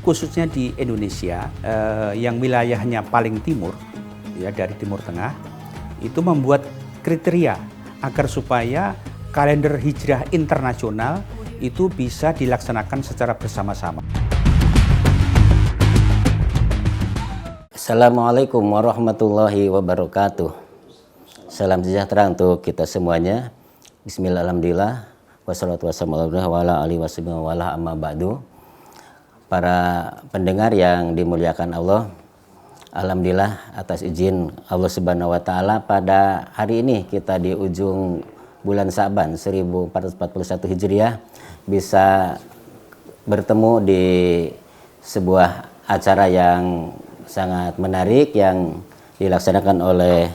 khususnya di Indonesia yang wilayahnya paling timur, ya dari Timur Tengah, itu membuat kriteria agar supaya kalender hijrah internasional itu bisa dilaksanakan secara bersama-sama. Assalamualaikum warahmatullahi wabarakatuh. Salam sejahtera untuk kita semuanya. Bismillah, alhamdulillah, wassalatu wassalamu ala alihi wasallam wala amma ba'du. Para pendengar yang dimuliakan Allah, alhamdulillah atas izin Allah Subhanahu wa taala pada hari ini kita di ujung bulan Sa'ban 1441 Hijriah bisa bertemu di sebuah acara yang sangat menarik yang dilaksanakan oleh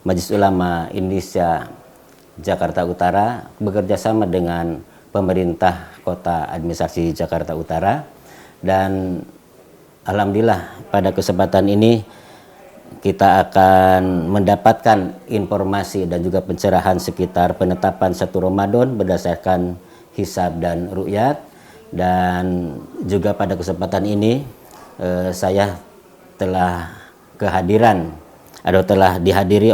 Majelis Ulama Indonesia Jakarta Utara bekerja sama dengan pemerintah Kota Administrasi Jakarta Utara. Dan alhamdulillah pada kesempatan ini kita akan mendapatkan informasi dan juga pencerahan sekitar penetapan 1 Ramadan berdasarkan hisab dan ru'yat. Dan juga pada kesempatan ini saya telah telah dihadiri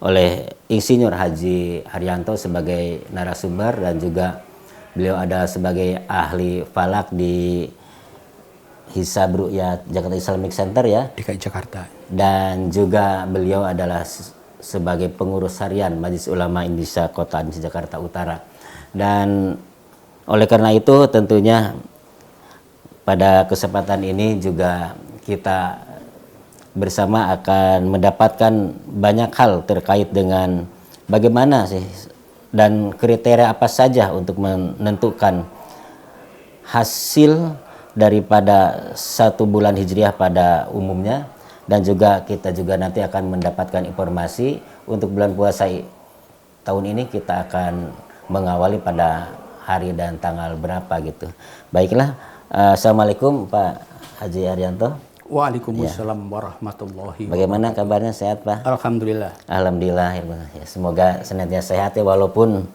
oleh Insinyur Haji Haryanto sebagai narasumber, dan juga beliau ada sebagai ahli falak di Hisab Ru'yat Jakarta Islamic Center ya, DKI Jakarta. Dan juga beliau adalah sebagai pengurus harian Majelis Ulama Indonesia Kota Administrasi Jakarta Utara. Dan oleh karena itu tentunya pada kesempatan ini juga kita bersama akan mendapatkan banyak hal terkait dengan bagaimana sih dan kriteria apa saja untuk menentukan hasil daripada 1 bulan Hijriah pada umumnya. Dan juga kita juga nanti akan mendapatkan informasi untuk bulan puasa tahun ini kita akan mengawali pada hari dan tanggal berapa gitu. Baiklah, assalamualaikum Pak Haji Haryanto. Waalaikumsalam warahmatullahi wabarakatuh. Bagaimana kabarnya, sehat Pak? Alhamdulillah. Alhamdulillah ya, semoga senantiasa sehat ya, walaupun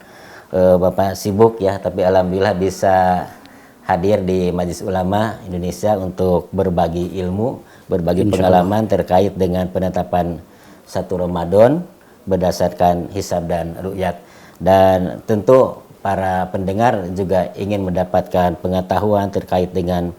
Bapak sibuk ya, tapi alhamdulillah bisa hadir di Majelis Ulama Indonesia untuk berbagi ilmu, berbagi pengalaman terkait dengan penetapan 1 Ramadan berdasarkan hisab dan ru'yat. Dan tentu para pendengar juga ingin mendapatkan pengetahuan terkait dengan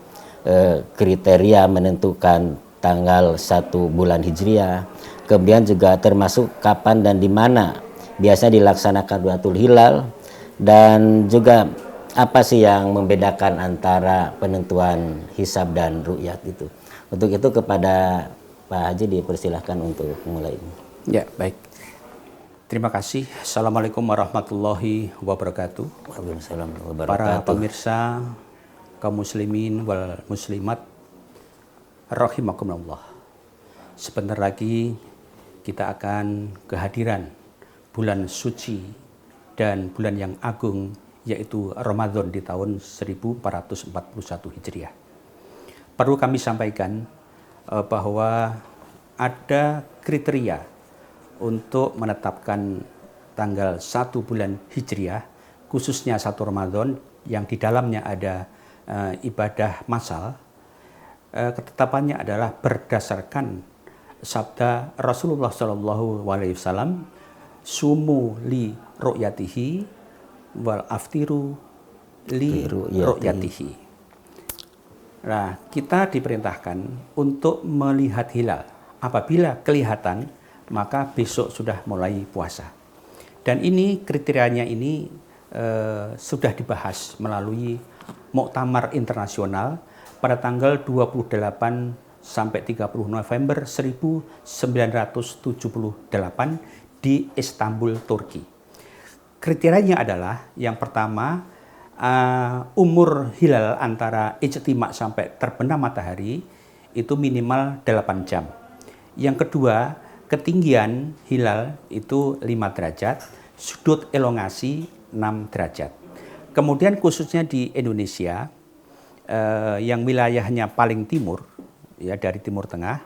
kriteria menentukan tanggal 1 bulan Hijriah, kemudian juga termasuk kapan dan di mana biasa dilaksanakan Ru'yatul Hilal, dan juga apa sih yang membedakan antara penentuan hisab dan ru'yat itu. Untuk itu kepada Pak Haji dipersilahkan untuk mulai. Ya, baik. Terima kasih. Assalamualaikum warahmatullahi wabarakatuh. Waalaikumsalam warahmatullahi Para wabarakatuh. pemirsa, kaum muslimin wal muslimat rahimakumullah. Sebentar lagi kita akan kehadiran bulan suci dan bulan yang agung, yaitu Ramadan di tahun 1441 Hijriah. Perlu kami sampaikan bahwa ada kriteria untuk menetapkan tanggal 1 bulan Hijriah, khususnya 1 Ramadan yang di dalamnya ada ibadah massal. Ketetapannya adalah berdasarkan sabda Rasulullah SAW, sumu li ru'yatihi wal aftiru li ru'yatihi. Nah, kita diperintahkan untuk melihat hilal. Apabila kelihatan, maka besok sudah mulai puasa. Dan ini kriterianya ini sudah dibahas melalui Muktamar Internasional pada tanggal 28 sampai 30 November 1978 di Istanbul, Turki. Kriterianya adalah yang pertama, umur hilal antara ijtima sampai terbenam matahari itu minimal 8 jam. Yang kedua, ketinggian hilal itu 5 derajat, sudut elongasi 6 derajat. Kemudian khususnya di Indonesia yang wilayahnya paling timur, ya dari Timur Tengah,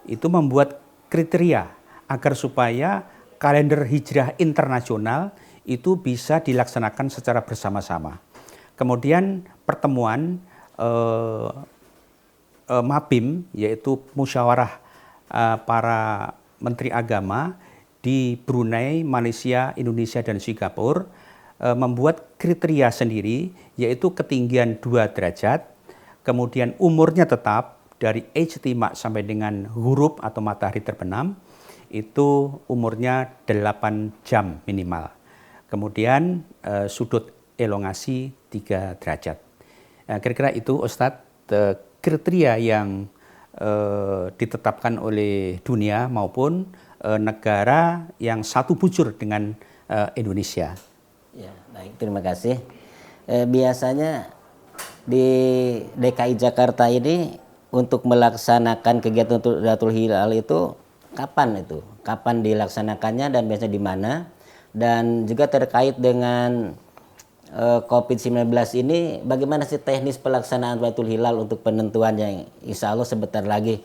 itu membuat kriteria agar supaya kalender hijrah internasional itu bisa dilaksanakan secara bersama-sama. Kemudian pertemuan eh, MABIM, yaitu musyawarah para menteri agama di Brunei, Malaysia, Indonesia, dan Singapura membuat kriteria sendiri, yaitu ketinggian 2 derajat, kemudian umurnya tetap dari ijtima sampai dengan ghurub atau matahari terbenam, itu umurnya 8 jam minimal. Kemudian sudut elongasi 3 derajat. Kira-kira itu Ustadz kriteria yang ditetapkan oleh dunia maupun negara yang satu bujur dengan Indonesia. Ya, baik, terima kasih. Biasanya di DKI Jakarta ini untuk melaksanakan kegiatan Rukyatul Hilal itu kapan itu? Kapan dilaksanakannya dan biasanya di mana? Dan juga terkait dengan COVID-19 ini, bagaimana sih teknis pelaksanaan Rukyatul Hilal untuk penentuannya? Insya Allah sebentar lagi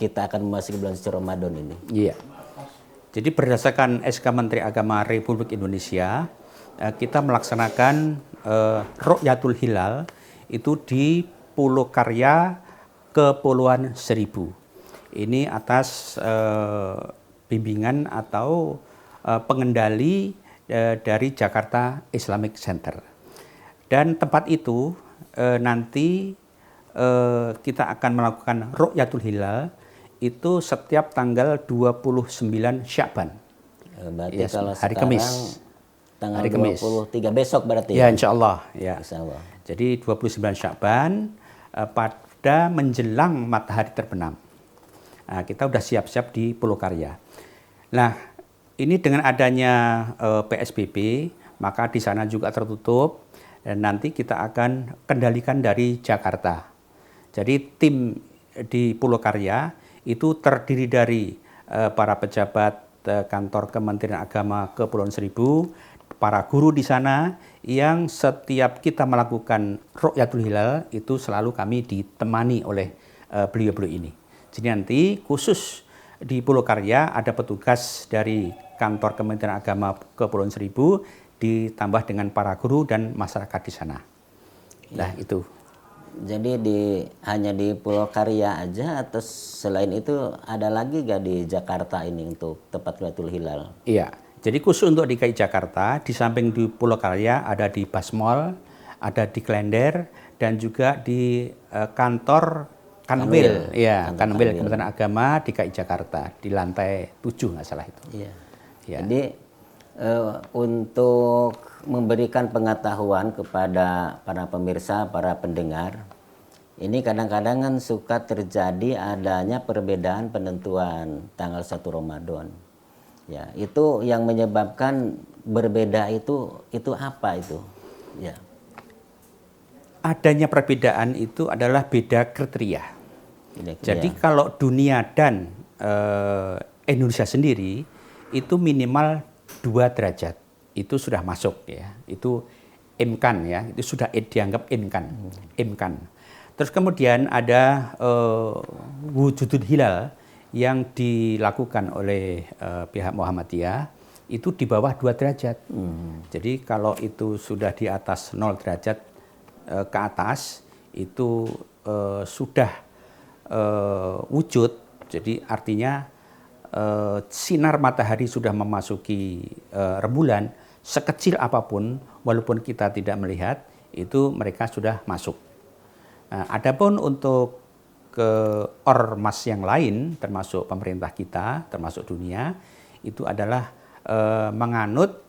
kita akan memasuki bulan suci Ramadan ini. Iya. Jadi berdasarkan SK Menteri Agama Republik Indonesia, kita melaksanakan Rukyatul Hilal itu di Pulau Karya, Kepulauan Seribu. Ini atas bimbingan atau pengendali dari Jakarta Islamic Center. Dan tempat itu nanti kita akan melakukan Rukyatul Hilal itu setiap tanggal 29 Sya'ban. Berarti Yes, kalau hari sekarang Kamis. tanggal Hari Kamis. 23 besok berarti Ya, insya Allah. Ya. Insya Allah. Jadi 29 Sya'ban pada menjelang matahari terbenam. Nah, kita sudah siap-siap di Pulau Karya. Nah, ini dengan adanya PSBB, maka di sana juga tertutup dan nanti kita akan kendalikan dari Jakarta. Jadi tim di Pulau Karya itu terdiri dari para pejabat kantor Kementerian Agama Kepulauan Seribu, para guru di sana yang setiap kita melakukan Rukyatul Hilal itu selalu kami ditemani oleh beliau-beliau ini. Jadi nanti khusus di Pulau Karya ada petugas dari kantor Kementerian Agama Kepulauan Seribu ditambah dengan para guru dan masyarakat di sana. Nah, itu. Jadi hanya di Pulau Karya aja atau selain itu ada lagi gak di Jakarta ini untuk tempat Rukyatul Hilal? Iya, jadi khusus untuk DKI Jakarta, di samping di Pulau Karya ada di Basmol, ada di Klender, dan juga di kantor Kanwil, ya, Kanwil Kementerian Agama DKI Jakarta di lantai 7 nggak salah itu. Iya. Ya. Jadi untuk memberikan pengetahuan kepada para pemirsa, para pendengar, ini kadang-kadang kan suka terjadi adanya perbedaan penentuan tanggal 1 Ramadan. Ya, itu yang menyebabkan berbeda itu apa itu? Ya. Adanya perbedaan itu adalah beda kriteria. Jadi kalau dunia dan Indonesia sendiri itu minimal 2 derajat. Itu sudah masuk ya. Itu imkan ya. Itu sudah dianggap imkan. Terus kemudian ada wujudul hilal yang dilakukan oleh pihak Muhammadiyah itu di bawah 2 derajat. Jadi kalau itu sudah di atas 0 derajat ke atas itu sudah wujud. Jadi artinya sinar matahari sudah memasuki rembulan, sekecil apapun walaupun kita tidak melihat, itu mereka sudah masuk. Nah, adapun untuk ke ormas yang lain termasuk pemerintah kita, termasuk dunia, itu adalah menganut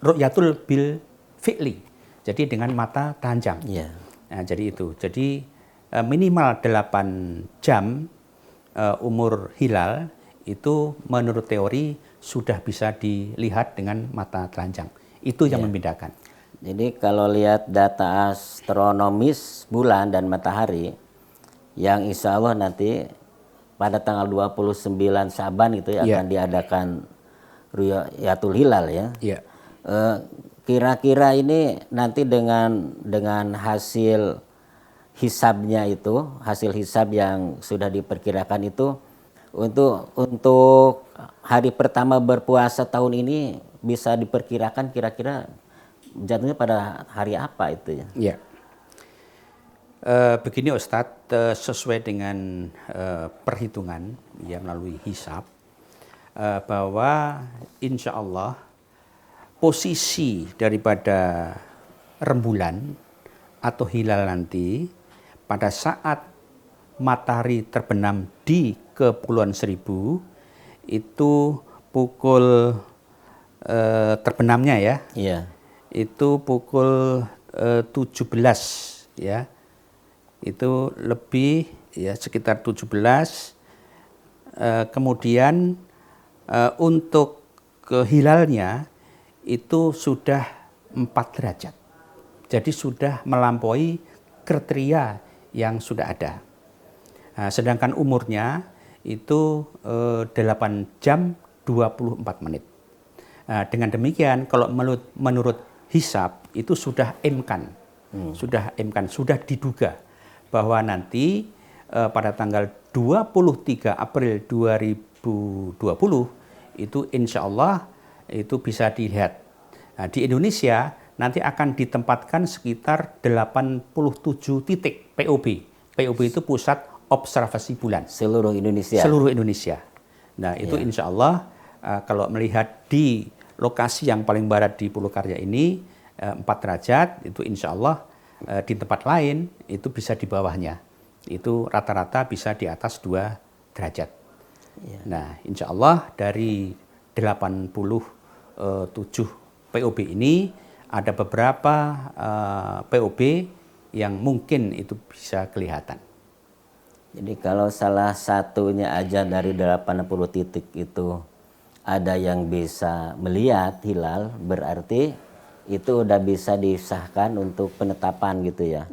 ru'yatul bil fi'li. Jadi dengan mata telanjang. Yeah. Nah, jadi itu. Jadi minimal 8 jam umur hilal itu menurut teori sudah bisa dilihat dengan mata telanjang. Itu yang membedakan. Jadi kalau lihat data astronomis bulan dan matahari yang insya Allah nanti pada tanggal 29 Syaban itu akan diadakan Rukyatul Hilal ya. Iya. Kira-kira ini nanti dengan hasil hisabnya itu, hasil hisab yang sudah diperkirakan itu untuk hari pertama berpuasa tahun ini bisa diperkirakan kira-kira jatuhnya pada hari apa itu ya? Iya. Begini Ustadz, sesuai dengan perhitungan ya melalui hisab, bahwa insya Allah posisi daripada rembulan atau hilal nanti pada saat matahari terbenam di Kepulauan Seribu itu pukul terbenamnya ya, Iya. itu pukul 17 ya, itu lebih ya sekitar 17. Kemudian untuk hilalnya itu sudah 4 derajat, jadi sudah melampaui kriteria yang sudah ada. Nah, sedangkan umurnya itu 8 jam 24 menit. Nah, dengan demikian kalau menurut hisab itu sudah emkan, sudah diduga bahwa nanti pada tanggal 23 April 2020 itu insya Allah itu bisa dilihat. Nah, di Indonesia nanti akan ditempatkan sekitar 87 titik POB. POB itu pusat observasi bulan. Seluruh Indonesia. Seluruh Indonesia. Nah, itu insya Allah kalau melihat di lokasi yang paling barat di Pulau Karya ini 4 derajat, itu insya Allah di tempat lain itu bisa di bawahnya. Itu rata-rata bisa di atas 2 derajat. Ya. Nah, insya Allah dari 87 POB ini ada beberapa POB yang mungkin itu bisa kelihatan. Jadi kalau salah satunya aja dari 80 titik itu ada yang bisa melihat hilal, berarti itu udah bisa disahkan untuk penetapan gitu ya.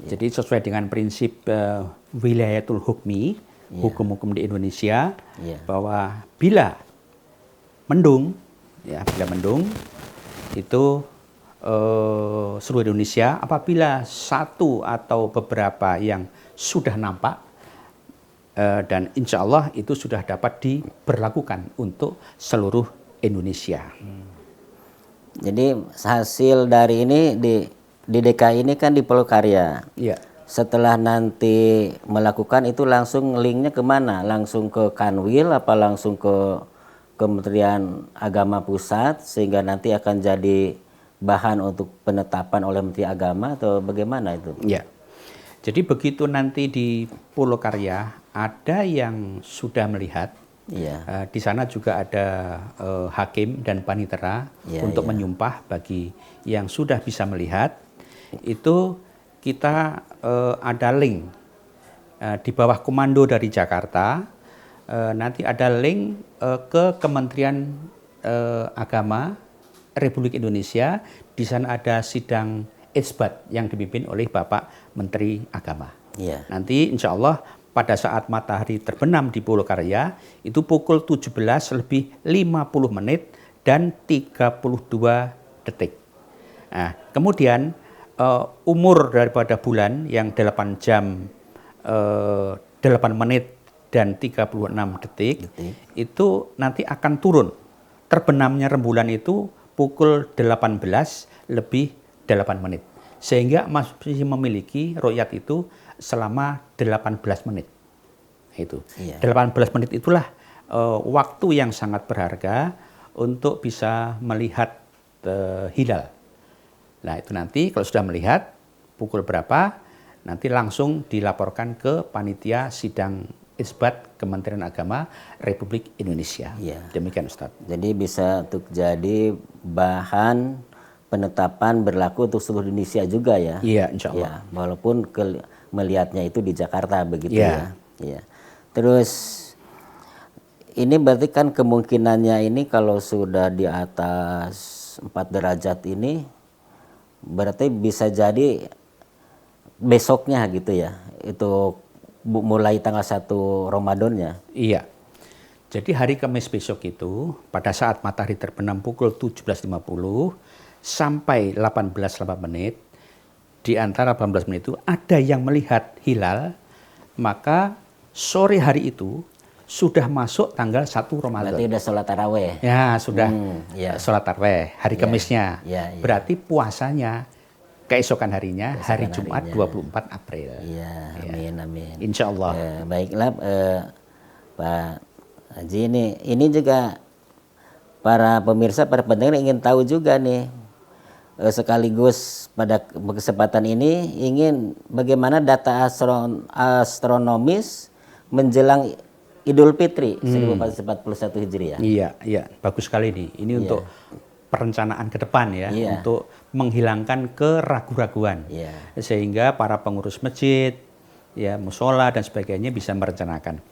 Jadi sesuai dengan prinsip wilayatul hukmi, hukum-hukum di Indonesia, bahwa bila mendung itu seluruh Indonesia, apabila satu atau beberapa yang sudah nampak dan insya Allah itu sudah dapat diberlakukan untuk seluruh Indonesia. Jadi hasil dari ini di DKI ini kan di Pulau Karya. Iya. Setelah nanti melakukan itu langsung linknya kemana? Langsung ke Kanwil apa langsung ke Kementerian Agama Pusat sehingga nanti akan jadi bahan untuk penetapan oleh Menteri Agama atau bagaimana itu? Ya. Jadi begitu nanti di Pulau Karya ada yang sudah melihat, di sana juga ada hakim dan panitera untuk menyumpah bagi yang sudah bisa melihat. Itu kita ada link di bawah komando dari Jakarta, nanti ada link ke Kementerian Agama Republik Indonesia. Di sana ada sidang isbat yang dipimpin oleh Bapak Menteri Agama. Nanti insya Allah pada saat matahari terbenam di Pulau Karya itu pukul 17 lebih 50 menit dan 32 detik. Nah, kemudian umur daripada bulan yang 8 jam 8 menit dan 36 detik itu nanti akan turun. Terbenamnya rembulan itu pukul 18 lebih 8 menit. Sehingga masih memiliki ru'yat itu selama 18 menit. Itu. 18 menit itulah waktu yang sangat berharga untuk bisa melihat hilal. Nah, itu nanti kalau sudah melihat pukul berapa, nanti langsung dilaporkan ke panitia sidang isbat Kementerian Agama Republik Indonesia. Demikian Ustaz. Jadi bisa untuk jadi bahan penetapan berlaku untuk seluruh Indonesia juga ya? Iya, insya Allah. Walaupun melihatnya itu di Jakarta begitu ya? Terus ini berarti kan kemungkinannya ini kalau sudah di atas 4 derajat ini berarti bisa jadi besoknya gitu ya? Itu mulai tanggal 1 Ramadannya? Iya. Jadi hari Kamis besok itu pada saat matahari terbenam pukul 17.50 sampai 18.8 menit, di antara 18 menit itu ada yang melihat hilal, maka sore hari itu sudah masuk tanggal 1 Ramadan. Berarti udah sholat taraweh? Ya, sudah sholat taraweh hari Kamisnya. Berarti puasanya keesokan harinya, hari Keesokan Jumat harinya. 24 April. Iya, amin amin. Insya Allah. Baiklah Pak Haji, ini juga para pemirsa, para pendengar ingin tahu juga nih, sekaligus pada kesempatan ini ingin bagaimana data astronomis menjelang Idul Fitri 1441 Hijriah. Iya, iya, bagus sekali nih. Ini untuk perencanaan ke depan ya, Iya. untuk menghilangkan keraguan-raguan, sehingga para pengurus masjid, ya musola dan sebagainya bisa merencanakan.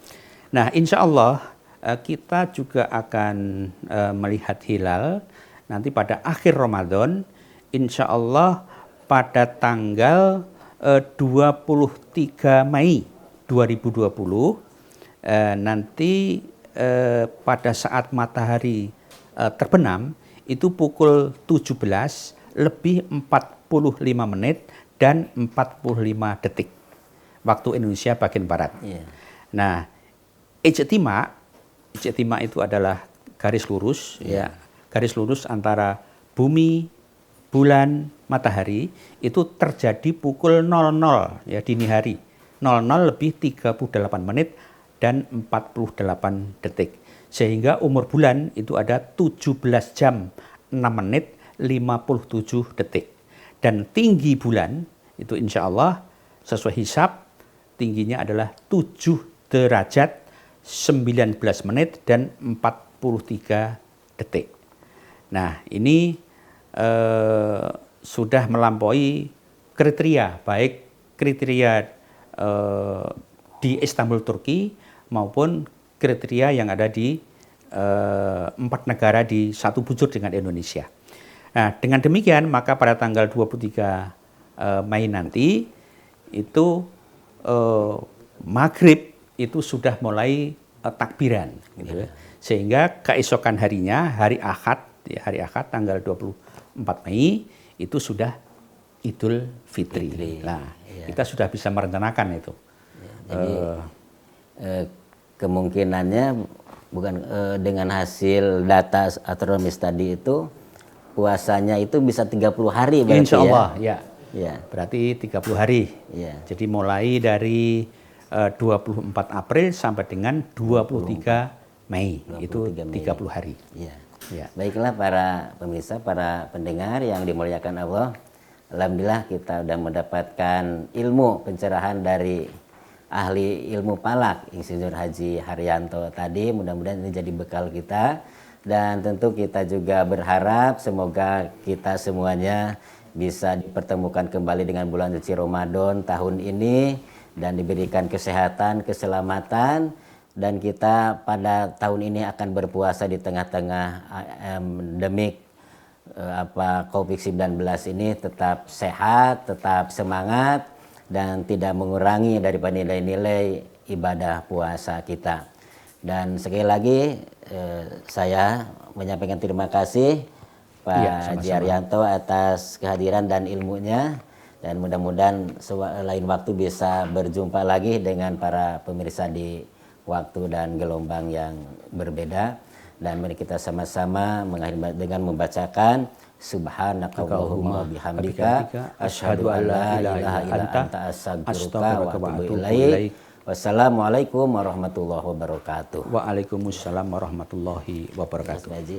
Nah, insya Allah kita juga akan melihat hilal nanti pada akhir Ramadan, insya Allah pada tanggal 23 Mei 2020. Nanti pada saat matahari terbenam itu pukul 17 lebih 45 menit dan 45 detik waktu Indonesia bagian barat. Nah, ijtima itu adalah garis lurus, ya, garis lurus antara bumi, bulan, matahari itu terjadi pukul 00 ya, dini hari, 00 lebih 38 menit dan 48 detik. Sehingga umur bulan itu ada 17 jam 6 menit 57 detik. Dan tinggi bulan itu insya Allah sesuai hisab tingginya adalah 7 derajat 19 menit dan 43 detik. Nah, ini sudah melampaui kriteria, baik kriteria di Istanbul, Turki maupun kriteria yang ada di 4 negara di satu bujur dengan Indonesia. Nah, dengan demikian maka pada tanggal 23 Mei nanti itu maghrib itu sudah mulai takbiran, gitu. Sehingga keesokan harinya hari Ahad, ya, hari Ahad tanggal 24 Mei itu sudah Idul Fitri. Nah, kita sudah bisa merencanakan itu. Jadi kemungkinannya bukan dengan hasil data astronomis tadi itu puasanya itu bisa 30 hari berarti. Insya Allah, ya. Ya. Berarti 30 hari. Ya. Jadi mulai dari 24 April sampai dengan 23 Mei. 23 Itu Mei. 30 hari. Ya. Ya. Baiklah para pemirsa, para pendengar yang dimuliakan Allah. Alhamdulillah kita sudah mendapatkan ilmu pencerahan dari ahli ilmu falak Insinyur Haji Haryanto tadi. Mudah-mudahan ini jadi bekal kita, dan tentu kita juga berharap semoga kita semuanya bisa dipertemukan kembali dengan bulan suci Ramadan tahun ini dan diberikan kesehatan, keselamatan, dan kita pada tahun ini akan berpuasa di tengah-tengah endemik COVID-19 ini tetap sehat, tetap semangat, dan tidak mengurangi daripada nilai-nilai ibadah puasa kita. Dan sekali lagi saya menyampaikan terima kasih Pak Haji Haryanto atas kehadiran dan ilmunya, dan mudah-mudahan lain waktu bisa berjumpa lagi dengan para pemirsa di waktu dan gelombang yang berbeda. Dan mari kita sama-sama mengakhiri dengan membacakan Subhanakallahumma bihamdika asyhadu an la ilaha illa anta astaghfiruka wa atubu ilaik. Wassalamualaikum warahmatullahi wabarakatuh. Waalaikumsalam warahmatullahi wabarakatuh. Haji.